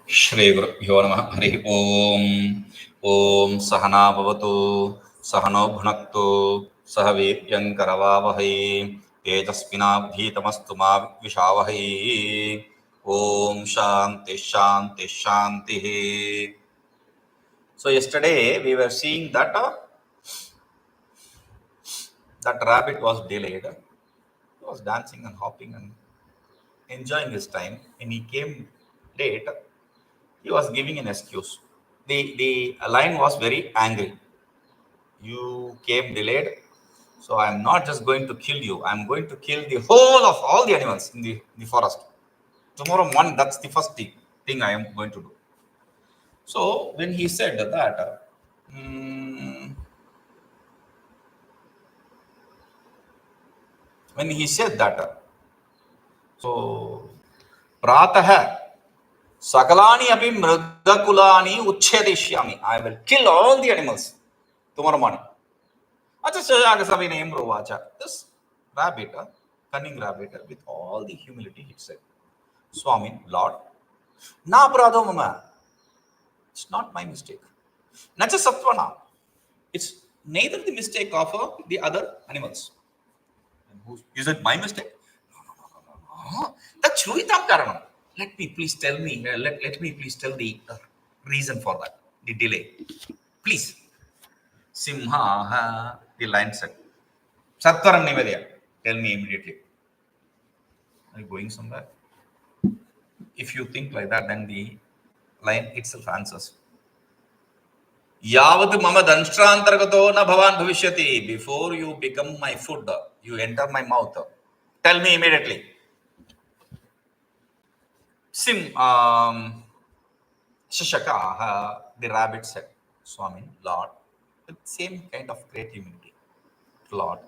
श्रीगुरुभ्यो नमः। हरिः ओम्। ॐ सहना भवतु, सहनौ भुनक्तु, सह वीर्यं करवावहै, तेजस्विनावधीतमस्तु मा विद्विषावहै। ॐ शान्ति शान्ति शान्तिः. So yesterday we were seeing that rabbit was delayed. He was dancing and hopping and enjoying his time. When he came late, he was giving an excuse. The lion was very angry. You came delayed, so I am not just going to kill you. I am going to kill the whole of all the animals in the forest. Tomorrow morning, that's the first thing I am going to do. So when he said that, so pratah sakalani api mrigakulani uchchedishyami. I will kill all the animals tomorrow morning. This rabbit, cunning rabbit, with all the humility, he said, Swami, Lord, na prado mama. It's not my mistake. Nacha satvana. It's neither the mistake of the other animals. Is it my mistake? No. That's Shruitam Karanam. Let me please tell the reason for that, the delay. Please. Siṃhena, the lion said, Satvaram Nivedya, tell me immediately. Are you going somewhere? If you think like that, then the lion itself answers. Yavat mama danshrantargato na bhavan bhavishyati. Before you become my food, you enter my mouth. Tell me immediately. Śaśakāha, the rabbit said, Swami, Lord, with same kind of great humility, Lord,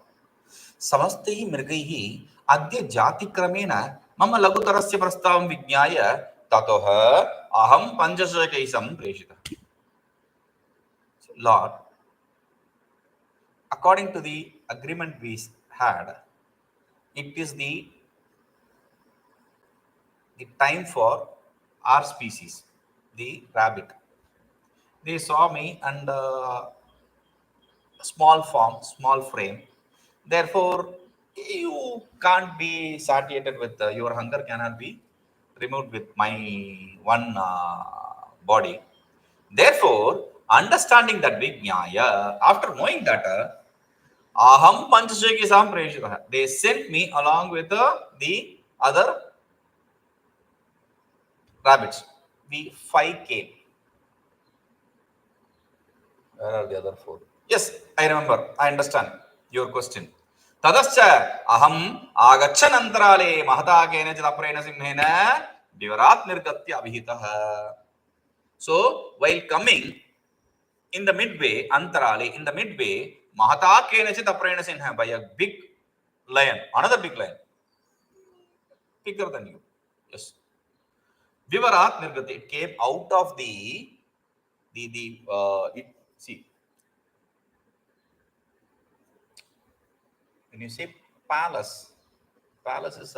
samastaihi mrigaihi adya jatikrameṇa mama lagutarasya prastavam vijñāya tato'haṃ panchashakaisam preshitah. Lord, according to the agreement we had, it is the time for our species, the rabbit. They saw me and small form, small frame. Therefore, you can't be satiated with your hunger cannot be removed with my one body. Therefore, understanding that vijñāya, after knowing that aham panchashakisam preshitah, they sent me along with the other rabbits. The 5 came. Where are the other 4? Yes, I remember. I understand your question. tataścāha māgacchannantarāle mahatā kenacidapareṇa siṃhena vivarānnirgatyābhihitaḥ. So, while coming in the midway, antarāle, in the midway, mahatā kenacidapareṇa siṃhena, by a big lion, another big lion, bigger than you. Yes. vivarānnirgatyābhihitaḥ, it came out of see, when you say palace is a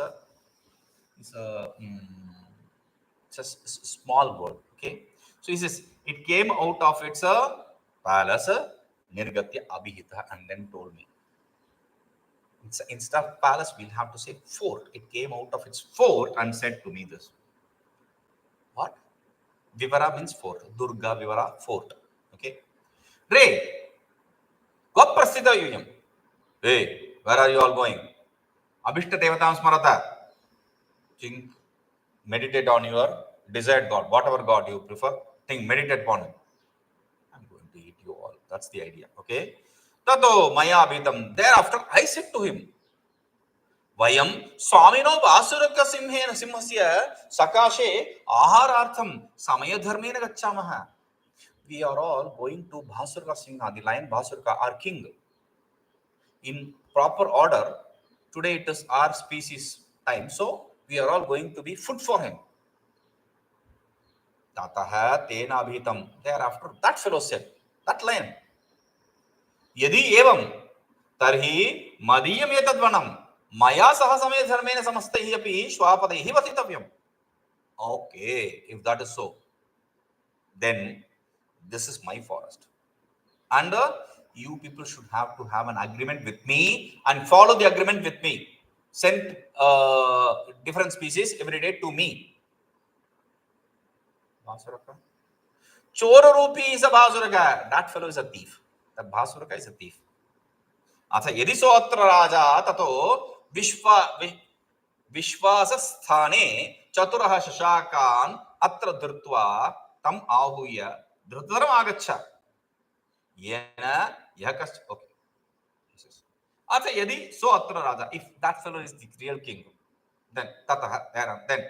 small word. Okay, so he says it came out of its palace, nirgatyābhihitaḥ, and then told me. Instead of palace, we'll have to say fort. It came out of its fort and said to me this. What? Vivara means fort. Durga Vivara, fort. Okay. Re, Goprasthitavyam. Hey, where are you all going? Abhīṣṭadevatāṃ smarata. Think, meditate on your desired God, whatever God you prefer. Think, meditate upon him. I'm going to eat you all. That's the idea. Okay. Tato mayābhitam. Thereafter, I said to him, vayaṃ svāmino bhāsurakasiṃhasya sakāśamāhārārthaṃ samayadharmeṇa gacchāmaḥ. We are all going to bhāsurakasiṃha, the lion Bhāsurakaḥ, our king. In proper order, today it is our species time, so we are all going to be food for him. tatastenābhihitam. Thereafter, that fellow said, that lion, yadyevaṃ tarhi madīyametadvanam mayā saha samayadharmeṇa samastairapi śvāpadairvartitavyam. Okay, if that is so, then this is my forest. And you people should have to have an agreement with me and follow the agreement with me. Send different species every day to me. Bhāsurakaḥ. Caurarūpī is a bhāsurakaḥ. That fellow is a thief. That bhāsurakaḥ is a thief. Atha yadi so atra rājā tato viśvāsasthāne caturaḥ śaśakān atra dhritva tam āhūya dhritaram āgaccha. Yena yakas. Okay. Atha yadi so atra rājā. If that fellow is the real king, then tataḥ, then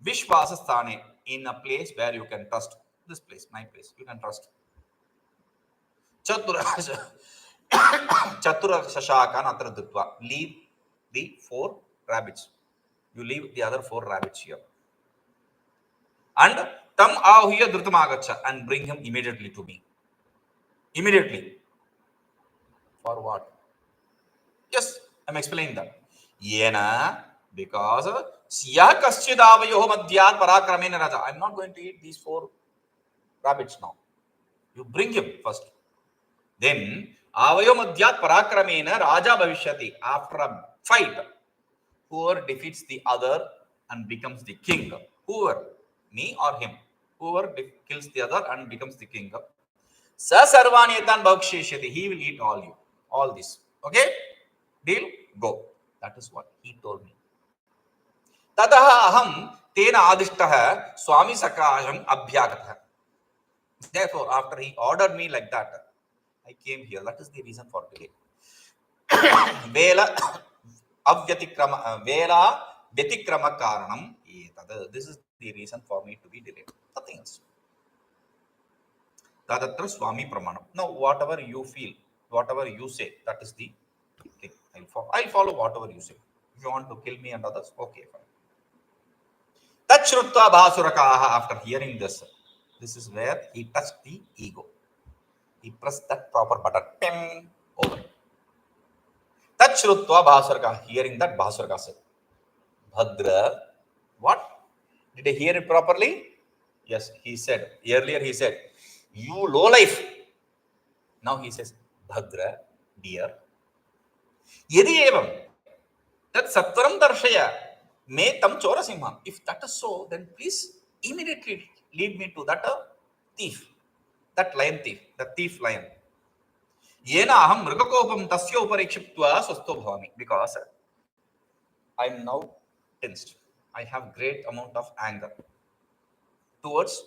viśvāsasthāne, in a place where you can trust. This place, my place, you can trust. Caturaḥ leave the 4 rabbits. You leave the other 4 rabbits here. And tam āhūya dhritam āgaccha, and bring him immediately to me. Immediately. For what? Yes, I'm explaining that. Yena, because madīyametadvanam rājā. I'm not going to eat these 4 rabbits now. You bring him first. Then madīyametadvanam rājā bhavishyati. After a fight, whoever defeats the other and becomes the king, whoever, me or him, whoever kills the other and becomes the king, sa sarvāni etān bhakshishyati. He will eat all this. Okay? Deal? Go. That is what he told me. tataḥaṃ tena adhishṭaha swāmi sakāśam abhyāgatha. Therefore, after he ordered me like that, I came here. That is the reason for delay. Vyatikrama karanam. This is the reason for me to be delayed. Nothing else. Tadatra swami pramanam. Now, whatever you feel, whatever you say, that is the thing. I'll follow whatever you say. If you want to kill me and others, okay, fine. Tachrutva bhāsurakāha. After hearing this is where he touched the ego. He pressed that proper button. Ping, over. Tachrutva bhāsurakāha. Hearing that, Bhāsurakaḥ said, Bhadra, what? Did I hear it properly? Yes, he said. Earlier he said, you low life. Now he says, Bhadra, dear. Yadyevaṃ. That sattvaram darshaya. Me tam chorasiṃham. If that is so, then please immediately lead me to that thief. That lion thief. The thief lion. Yena aham mrigakopam tasya uparikshiptva swasto bhavami. Because I am now tensed. I have great amount of anger towards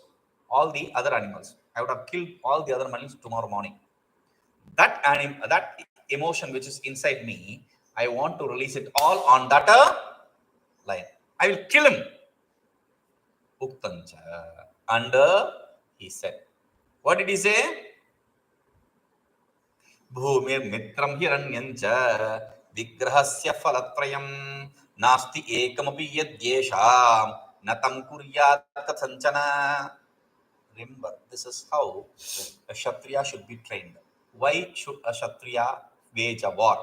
all the other animals. I would have killed all the other animals tomorrow morning. That emotion which is inside me, I want to release it all on that lion. I will kill him. Uktancha. And he said, what did he say? Bhumir mitram hiranyancha vigrahasya phalatrayam nasti ekamapi yadyevāṃ natam kuryat kathanchana. Remember, this is how a Kshatriya should be trained. Why should a Kshatriya wage a war?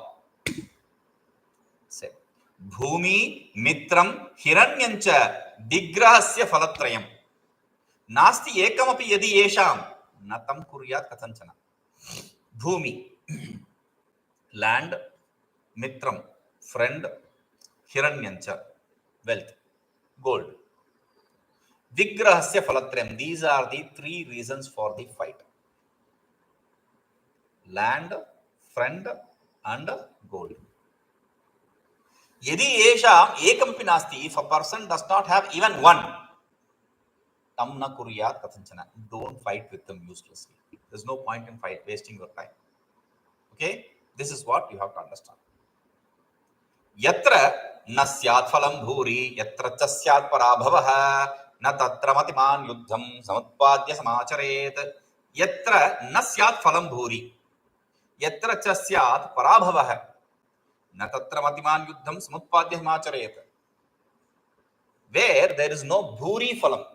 Say, Bhumi mitram hiranyancha vigrahasya phalatrayam nasti ekamapi yadyevāṃ natam kuryat kathanchana. Bhumi, land, mitram, friend, hiranyancha, wealth, gold. Vigrahasya phalatrayam. These are the 3 reasons for the fight. Land, friend, and gold. Yadi esham ekamapi nasti. If a person does not have even one, tam na kuryat kathanchana. Don't fight with them uselessly. There's no point in wasting your time. Okay? This is what you have to understand. Yatra na syat phalam bhuri, yatra cha syat parabhavaha, na tatra matiman yuddham samutpadya samacharet. Yatra na syat phalam bhuri, yatra cha syat parabhavaha, na tatra matiman yuddham samutpadya samacharet. Where there is no bhuri phalam,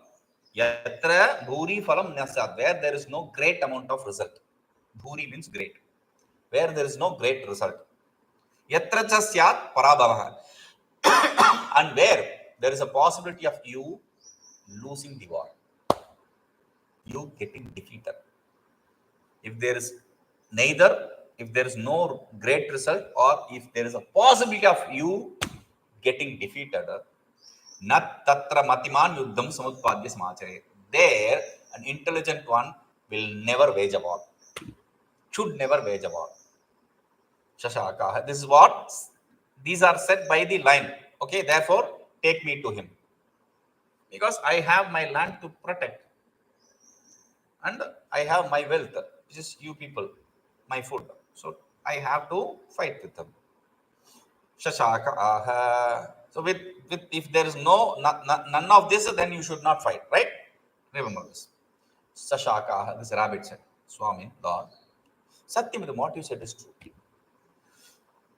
yatra bhuri phalam nasyat, where there is no great amount of result. Bhuri means great. Where there is no great result. Yatra cha syat parabhavaha. And where there is a possibility of you losing the war. you getting defeated. If there is if there is no great result, or if there is a possibility of you getting defeated, nat tatra matiman yuddham samutpadya samachare. There, an intelligent one will never wage a war. Should never wage a war. Śaśakāha. This is what these are said by the line. Okay, therefore, take me to him. Because I have my land to protect. And I have my wealth, which is you people, my food. So I have to fight with them. Śaśakāha. So with if there is none of this, then you should not fight, right? Remember this. Śaśakāha. This rabbit said, Swami, Lord, Satyam, what you said is true.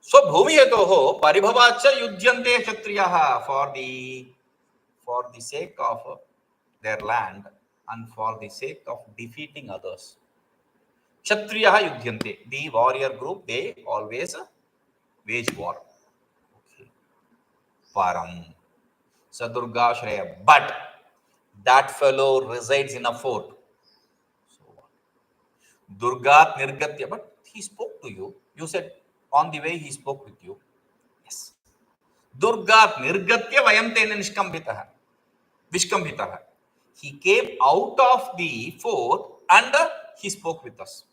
So bhūmihetoho paribhavācha yudhyante kshatriyaha, for the sake of their land and for the sake of defeating others. Kshatriyaha yudhyante, the warrior group, they always wage war. Okay. Param Sadurga Shreya. But that fellow resides in a fort. So Durgat Nirgatya, but he spoke to you. You said on the way he spoke with you. Yes. Durgat Nirgatya vayaṃ tena vishkambhitaḥ. He came out of the fort and he spoke with us.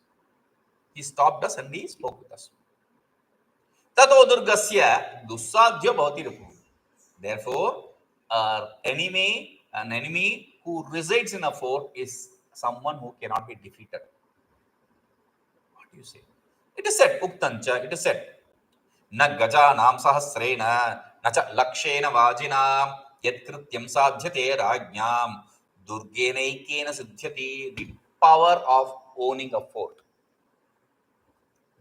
He stopped us and he spoke with us. Tato durgasya dussadhya bhavati ripuh. Therefore, an enemy who resides in a fort is someone who cannot be defeated. What do you say? It is said, Uktancha, it is said, na gacchānaṃ sahasrena, na ca lakshena vājināṃ, yatkrityam sadhyate rājñāṃ, durgenaikena siddhyati. The power of owning a fort.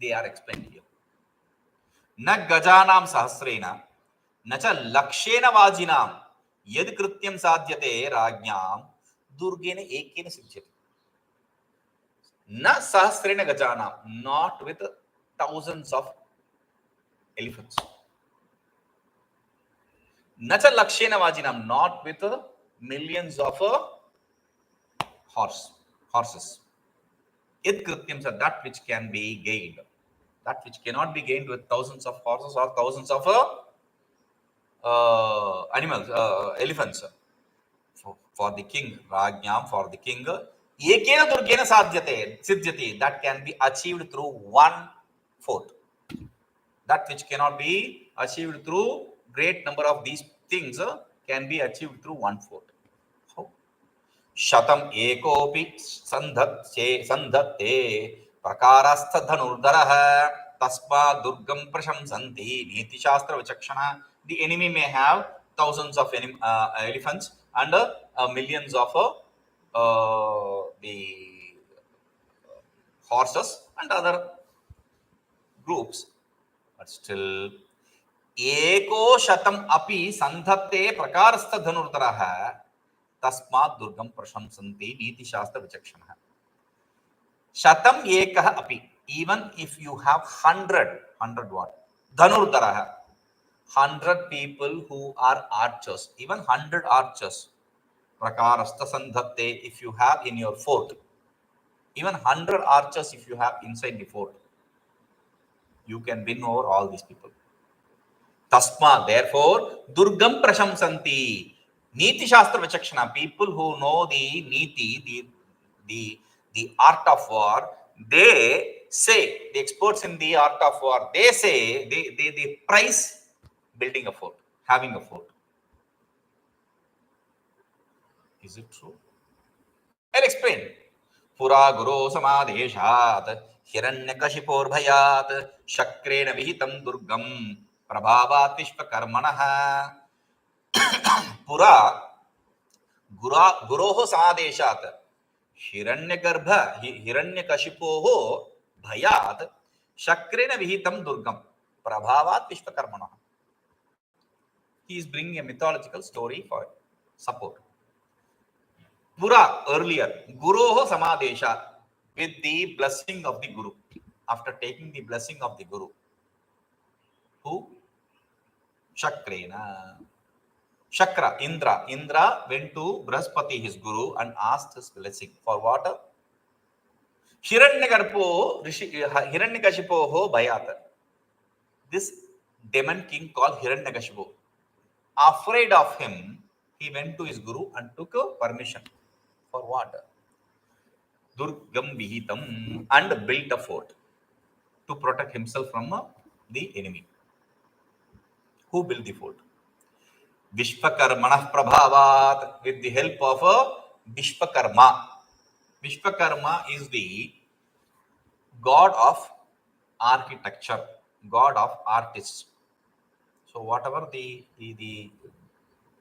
They are explained here. Na gacchānaṃ sahasrena, na ca lakshena vājināṃ, yatkrityam sadhyate rājñāṃ, durgena ekena siddhyati. Na sahasrena gacchānaṃ, not with thousands of elephants. Na ca lakshena vājināṃ, not with millions of horses. Itkrityam, that which can be gained. That which cannot be gained with thousands of horses or thousands of animals, elephants. For the king, rājñāṃ, for the king, ekena durgena siddhyate, that can be achieved through one fort. That which cannot be achieved through great number of these things can be achieved through one fort. How? Shatam ekopi sandhatte prakarastha dhanurdaraha tasma durgam prashamsanti niti shastra vichakshana. The enemy may have thousands of elephants and millions of the horses and other groups, but still eko shatam api sandhatte prakarastha dhanurdaraha tasmat durgam prashamsanti niti shastra vichakshana. Shatam ekah api, even if you have 100 what? Dhanurdaraha, 100 people who are archers, even 100 archers. Prakarastha sandhatte, if you have in your fort, even 100 archers if you have inside the fort, you can win over all these people. Tasma, therefore, durgam prashamsanti. Niti shastra vichakshana, people who know the niti, the art of war, they say, the experts in the art of war, they say, they prize building a fort, having a fort. Is it true? I'll explain. Pura guru samadeshat hiranyakashipor bhayat shakrena vihitam durgam prabhavat viśvākarmaṇah. Pura guroho samadeshat hiranyakashipoho bhayat shakrena vihitam durgam prabhavat viśvākarmaṇah. He is bringing a mythological story for support. Pura, earlier, Guroho Samadesha, with the blessing of the Guru. After taking the blessing of the Guru, who? Shakrena. Shakra, Indra. Indra went to Brahaspati, his guru, and asked his blessing. For what? Hiranyakashipoho bhayat. This demon king called Hiranyakashipu. Afraid of him, he went to his guru and took a permission. For what? Durgam vihitam, and built a fort to protect himself from the enemy. Who built the fort? Vishvakarmanah prabhavat, with the help of Vishvakarma. Vishvakarma is the god of architecture, god of artists. So whatever the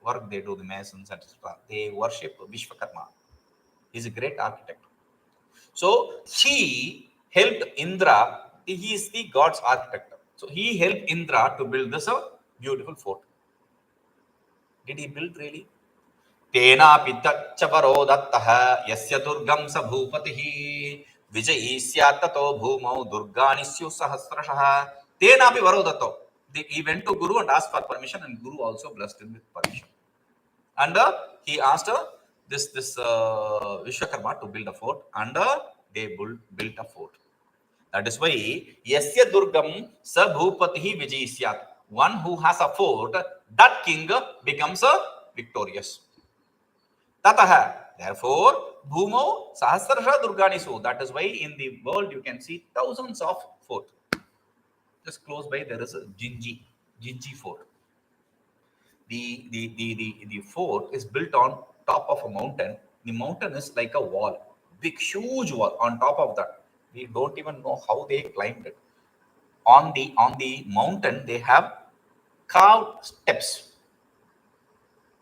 work they do, the masons, etc., they worship Vishvakarma. He's a great architect. So he helped Indra. He is the god's architect. So he helped Indra to build this beautiful fort. Did he build really? Tenapi tachaparo dattaha yasya durgam sa bhupatihi vijayi syatato bhumau durganisyu sahasrashaha tenapi varodato. He went to Guru and asked for permission, and Guru also blessed him with permission. And he asked this Vishwakarma to build a fort, and they built a fort. That is why yasya durgam sa bhupatihi vijayi syat. One who has a fort, that king becomes victorious. Tataha. Therefore, bhumo sahasrasha durganisu. That is why in the world you can see thousands of forts. Just close by there is a Jinji fort. The fort is built on top of a mountain. The mountain is like a wall, big huge wall. On top of that, we don't even know how they climbed it. On the mountain, they have carved steps.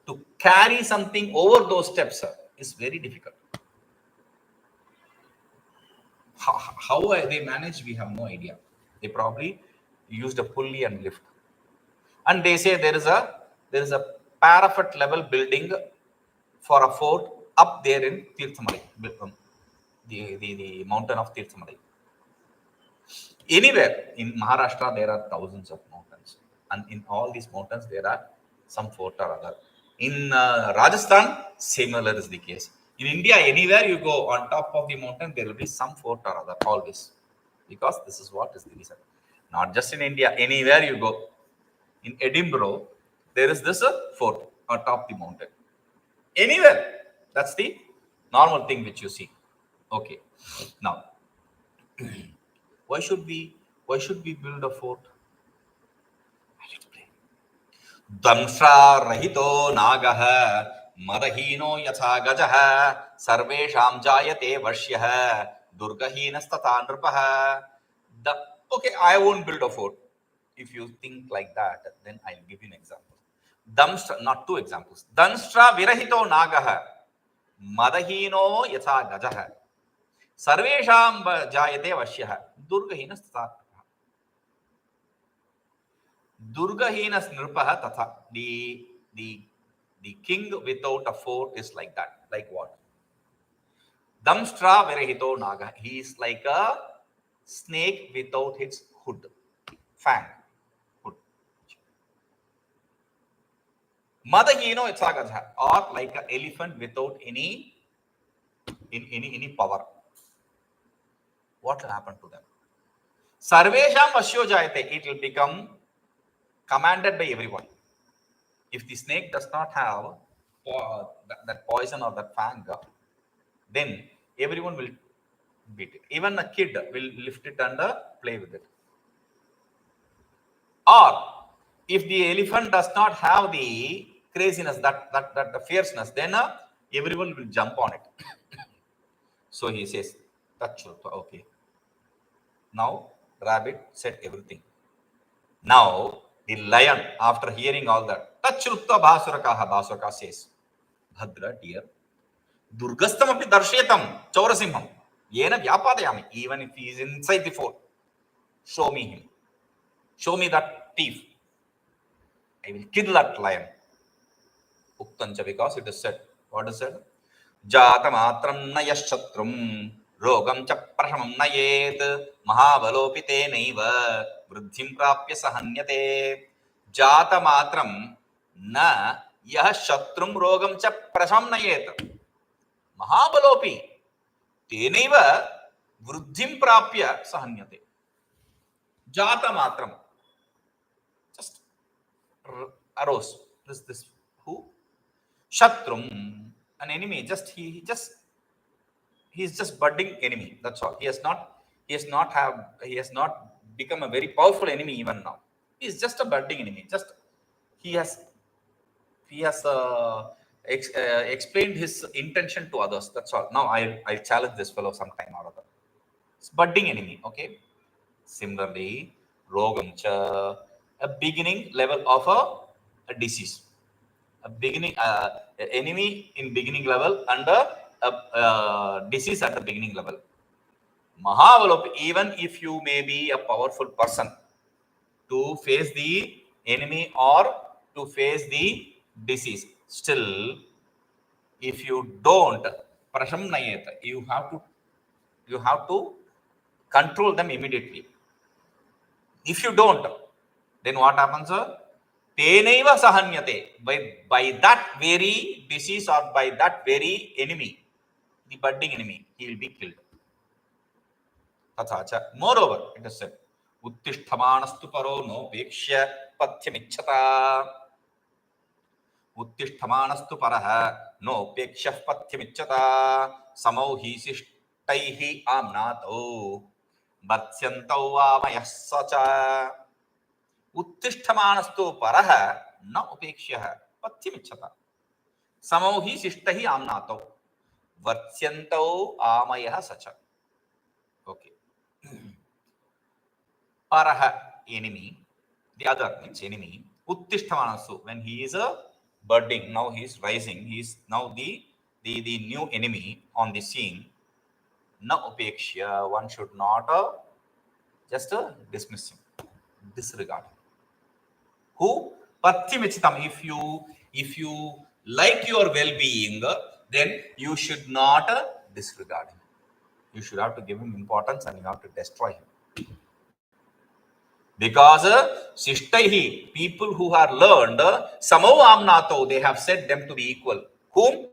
To carry something over those steps is very difficult. How they manage, we have no idea. They probably used a pulley and lift. And they say there is a parapet level building for a fort up there in Tirthamalai, the mountain of Tirthamalai. Anywhere in Maharashtra, there are thousands of mountains, and in all these mountains, there are some fort or other. In Rajasthan, similar is the case. In India, anywhere you go on top of the mountain, there will be some fort or other, always. Because this is what is the reason. Not just in India, anywhere you go. In Edinburgh, there is this fort on top of the mountain. Anywhere. That's the normal thing which you see. Okay. Now, why should we build a fort? I'll explain. Damshra rahito nagaha madahino yatha gajaha sarvesham jayate vashyah durgahinastata nripaha. Okay, I won't build a fort. If you think like that, then I'll give you an example. Damshra, not two examples. Damshra virahito nagaha madahino yatha gajaha sarvesham jayate vashyah durgahinastata. Durgahinas nripaha tatha. The king without a fort is like that. Like what? Damshra virahito naga. He is like a snake without its hood, fang, hood. Madahino itsagaja, or like an elephant without any power. What will happen to them? Sarvesham vasyo jayate. It will become commanded by everyone. If the snake does not have that poison or that fang, then everyone will beat it. Even a kid will lift it and play with it. Or if the elephant does not have the craziness, that the fierceness, then everyone will jump on it. So he says, tachurupta. Okay. Now rabbit said everything. Now the lion, after hearing all that, tachurupta bhāsurakaḥ. Bhāsurakaḥ says, Bhadra, dear, durgastam api darshetam caurarūpī yena vyapadayami. Even if he is inside the fort, show me him. Show me that thief. I will kill that lion. Uktancha, because it is said. What is said? Jātamatram nayashatrum rogam cha prashamam nayet mahabalopite naiva vruddhim prapya sahanyate. Jātamatram na यः शत्रुं रोगं च प्रशमनयेत् महाबलोऽपि तेनैव वृद्धिं प्राप्य सहन्यते. जातमात्रं just arose. This who? Shatrum, an enemy. He's just budding enemy. That's all. He has not become a very powerful enemy even now. He's just a budding enemy. Just he has explained his intention to others. That's all. Now I'll challenge this fellow sometime or other. It's budding enemy. Okay. Similarly, rogam cha, a beginning level of a disease. A beginning enemy in beginning level and a disease at the beginning level. Mahavalop, even if you may be a powerful person to face the enemy or to face the disease, still, if you don't prashamnayet, you have to control them immediately. If you don't, then what happens? Tenaiva sahanyate. By that very disease or by that very enemy, the budding enemy, he will be killed. Atha. Moreover, it is said, Uttishthamaanastu paro nopekshya pathyamichchata. Uttishthamaanastu paraha nopekshya pathyamichchata. Samauhisishtaihi amnato. Bhatsyantau vamayah sacha. Uttishthamaanastu paraha na upekshya pathyamichchata. Samauhi sishtahi amnato. Vatsyantau amayah sacha. Okay. Paraha, enemy. The other means enemy. Uttishthamaanastu, when he is a budding, now he is rising. He is now the new enemy on the scene. Na upekshya, one should not just dismiss him, disregard him. Who? Pathyamichitam. If you like your well-being, then you should not disregard him. You should have to give him importance and you have to destroy him. Because sishtaihi, people who are learned, samau amnato, they have said them to be equal. Whom?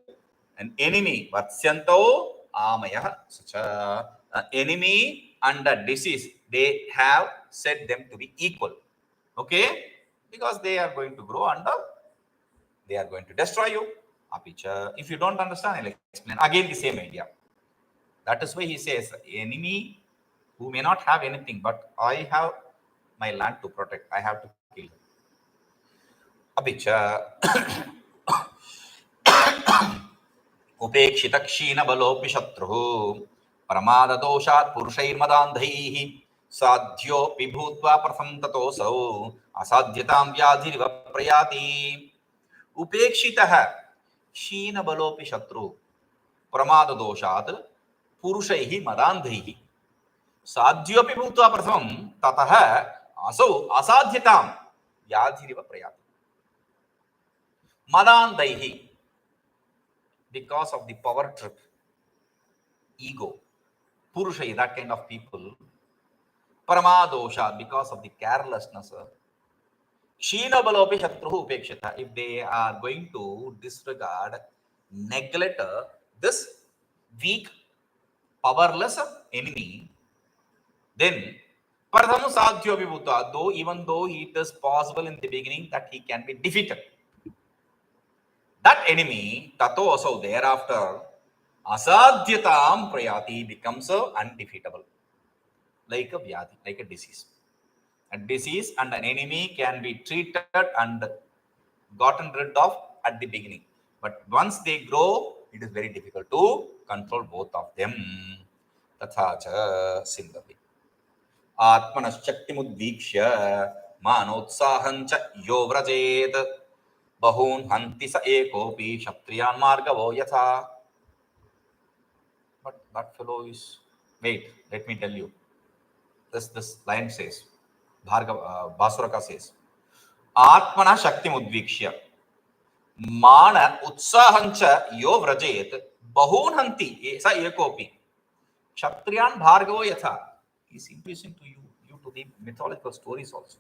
An enemy. Vatsyanto amayah. Such an enemy and a disease, they have said them to be equal. Okay? Because they are going to grow and they are going to destroy you. Apicha, if you don't understand, I'll explain. Again, the same idea. That is why he says, enemy who may not have anything, but I have my land to protect. I have to kill him. Apicha, upekshita kshina balopi shatruhu pramadadoshat purushayirmadandhaihi sadhyopi bhutva pratham tatosau asadhyatam vyadhiriva prayati. Upekshitah kshina balopi shatru pramadadoshat purushaihi madandhaihi sadhyopi bhutva pratham tatah asau asadhyatam vyadhiriva prayati. Madandhaihi, because of the power trip, ego, purushai, that kind of people. Pramadosha, because of the carelessness. Kshina balopi shatruhu upekshita, if they are going to disregard, neglect this weak, powerless enemy, then Pradhamu sadhyo vibhuta, though even though it is possible in the beginning that he can be defeated, that enemy, tato also thereafter, asadhyatam prayati, becomes undefeatable. Like a vyadi, like a disease. A disease and an enemy can be treated and gotten rid of at the beginning. But once they grow, it is very difficult to control both of them. Tathacha similarly. Atmanashaktimudvikshya manotsahancha yo vrajet bahun hanti sa ekopi kshatriyan margavo yatha. But that fellow is... Wait, let me tell you. This line says, Bhāsurakaḥ says, Atmana shakti mudvikshya mana utsahancha yo vrajet bahun hanti sa ekopi kshatriyan bhargavo yatha. He is introducing to you to the mythological stories also.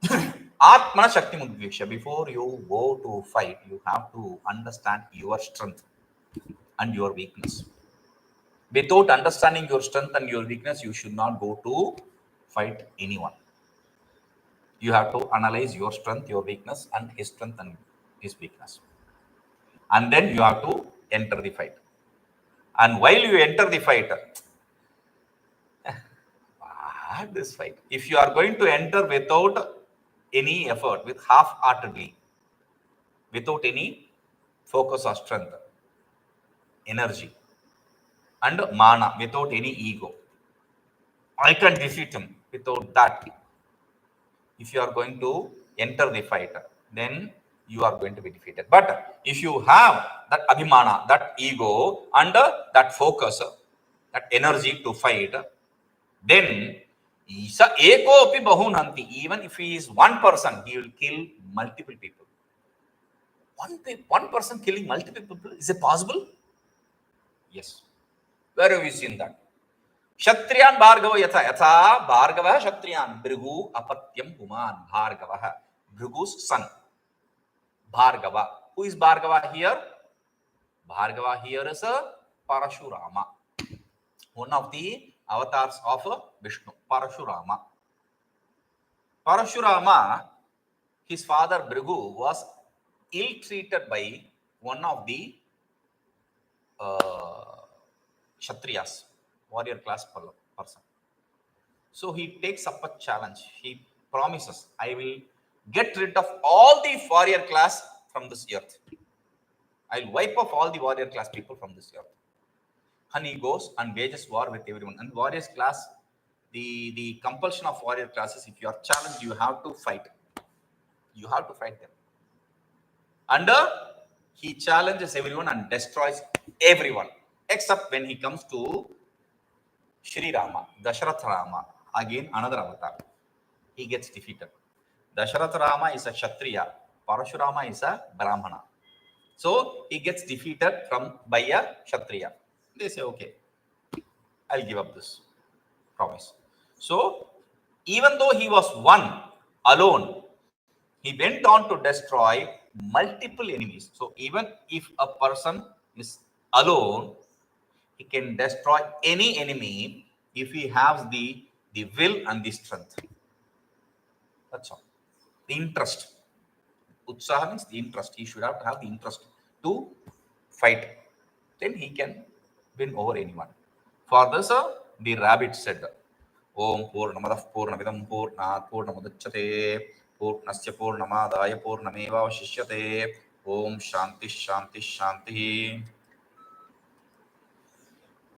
Atmana Shakti Mudviksha. Before you go to fight, you have to understand your strength and your weakness. Without understanding your strength and your weakness, you should not go to fight anyone. You have to analyze your strength, your weakness, and his strength and his weakness. And then you have to enter the fight. And while you enter the fight, this fight, if you are going to enter without any effort, with half-heartedly, without any focus or strength, energy, and mana, without any ego, I can defeat him. Without that, if you are going to enter the fight, then you are going to be defeated. But if you have that abhimana, that ego, and that focus, that energy to fight, then sa eko api bahunanti. Even if he is one person, he will kill multiple people. One person killing multiple people, is it possible? Yes. Where have you seen that? Kshatriyan Bhargava yatha Bhargava Kshatriyan Bhrigu Apatyam Puman Bhargava, Bhrigu's son. Bhargava. Who is Bhargava here? Bhargava here is a Parashurama, one of the avatars of Vishnu. Parashurama. Parashurama, his father Bhrigu was ill-treated by one of the Kshatriyas, warrior class person. So he takes up a challenge. He promises, I will get rid of all the warrior class from this earth. I'll wipe off all the warrior class people from this earth. And he goes and wages war with everyone. And warriors class, the compulsion of warrior classes, if you are challenged, you have to fight. You have to fight them. And he challenges everyone and destroys everyone. Except when he comes to Shri Rama, Dasharatha Rama, again another avatar. He gets defeated. Dasharatha Rama is a Kshatriya. Parashurama is a Brahmana. So he gets defeated by a Kshatriya. They say, okay, I'll give up this promise. So even though he was one alone, he went on to destroy multiple enemies. So even if a person is alone, he can destroy any enemy if he has the will and the strength. That's all. The interest. Utsaha means the interest. He should have to have the interest to fight. Then he can win over anyone. For this, the rabbit said, Om Purnamadav Purnamidam Purnat Purnamudaccate Purnasya Purnamadaya Purnameva Shishyate Om Shanti Shanti Shanti.